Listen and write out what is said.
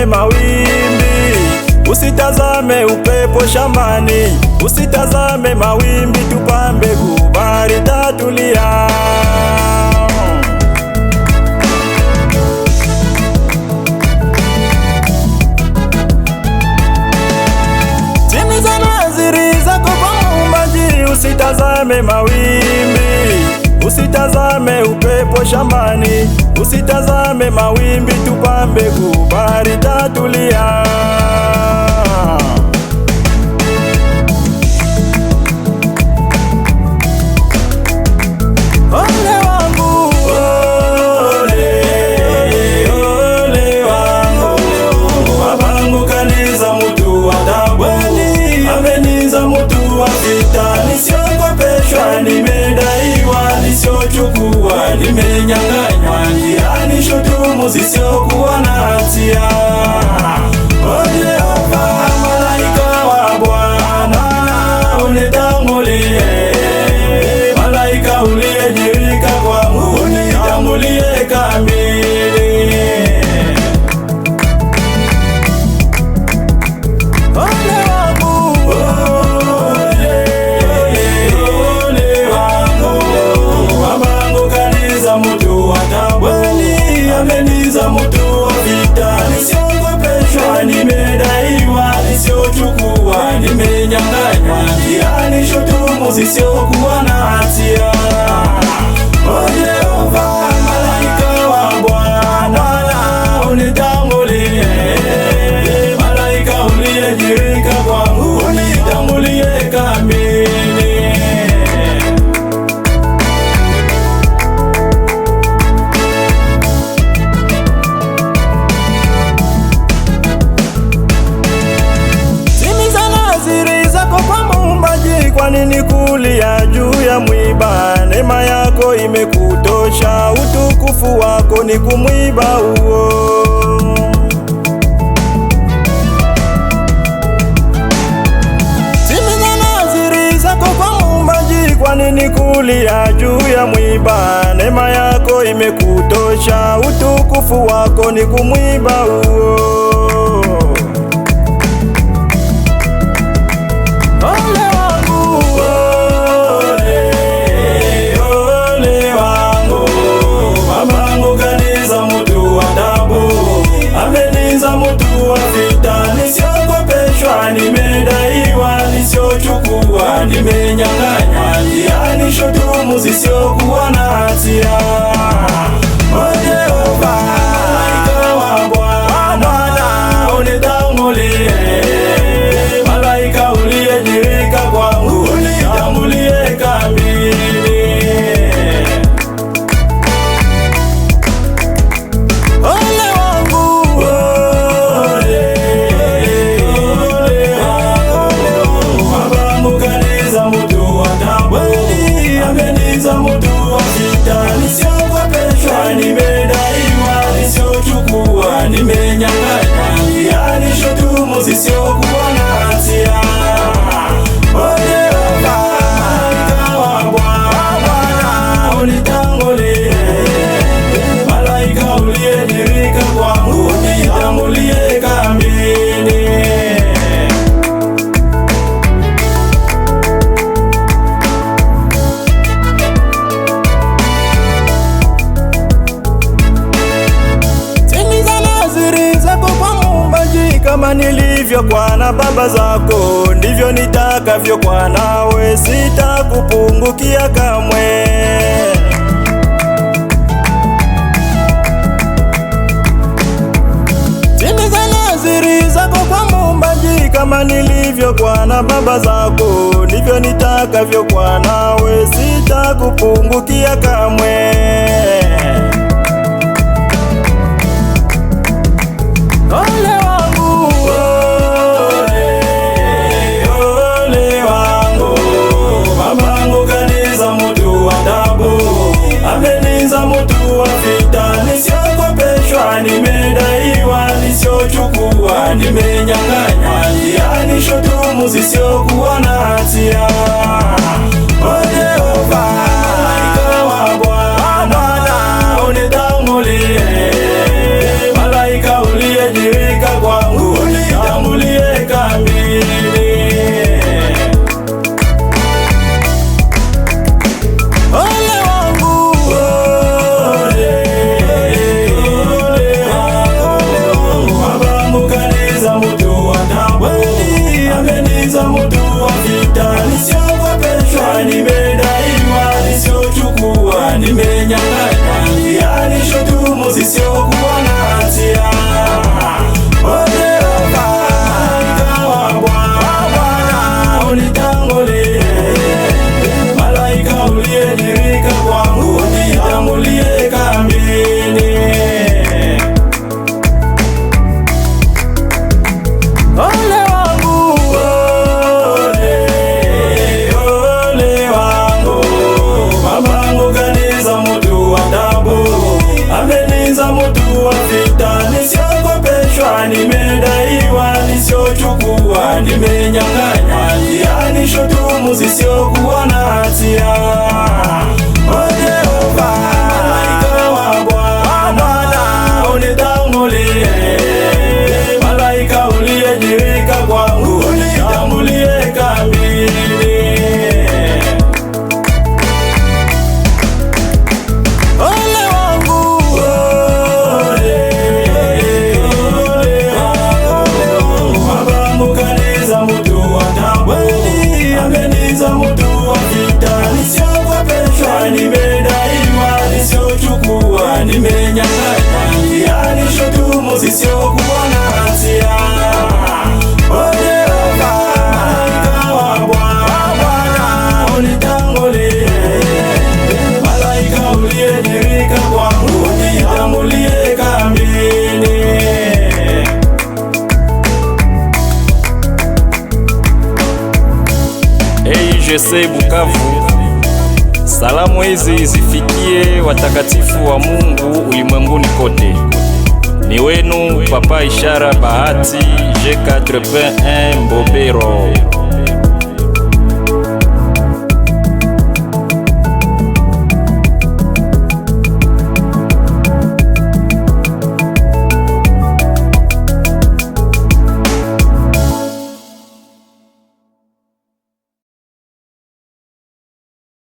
usitazame mawimbi, usitazame upepo shambani, usitazame mawimbi, tupa mbegu, bahari tatulia. Timiza nadhiri zako kwa Muumbaji, usitazame mawimbi, usitazame upepo shambani, usitazame mawimbi, tupa mbegu, bahari tatulia. Ole wangu, ole, ole wangu, babangu kaniza mtu wa taabu, ameniza mtu wa vita, nisiogopeshwa, nimedaiwa, nisiochukua, nimenyang'anywa, njiani shutumu zisiokuwa na hatia. O Jehova, malaika wa Bwana, unitangulie, malaika uliyejirika kwangu, unitangulie kamili. Ole wangu, ole, ole wangu, babangu kaniza mtu wa taabu, ameniza mtu wa vita, nisiogopeshwa, nimedaiwa, nisiochukua, nimenyang'anywa, njiani shutumu zisiokuwa na hatia. O Jehova, malaika wa Bwana, unitangulie, malaika uliyejirika kwangu, unitangulie kamili. Kwa nini kulia juu ya mwiba? Neema yako imekutosha, utukufu wako ni kumwiba huo. Timiza nadhiri zako kwa Muumbaji, kwa nini kulia juu ya mwiba? Neema yako imekutosha, utukufu wako ni kumwiba huo. Nimedaiwa, nisiochukua, nimenyang'anywa, njiani shutumu zisiokuwa na hatia. O Jehova, malaika wa Bwana, unitangulie, malaika uliyejirika kwangu, unitangulie kamili. Ameniza mtu wa vita, nisiogopeshwa, nimedaiwa, nisiochukua, nimenyang'anywa, njiani shutumu zisiokuwa na hatia. O Jehova, malaika wa Bwana, unitangulie, malaika uliyejirika kwangu, unitangulie kamili. Kama nilivyokuwa na baba zako, ndivyo nitakavyokuwa nawe, sitakupungukia kamwe. Timiza nadhiri zako kwa Muumbaji, kama nilivyokuwa na baba zako, ndivyo nitakavyokuwa nawe, sitakupungukia kamwe. Ole wangu, ole wangu, babangu kaniza mtu wa taabu, ameniza mtu wa vita, nisiogopeshwa, nimedaiwa, nisiochukua, nimenyang'anywa, njiani shutumu zisiokuwa na hatia. O Jehova, malaika wa Bwana, unitangulie, malaika uliyejirika EGC Bukavu. Salamu hizi zifikie watakatifu wa Mungu ulimwenguni kote. Ni wenu Papa Ishara Bahati G4.1 Mbobero.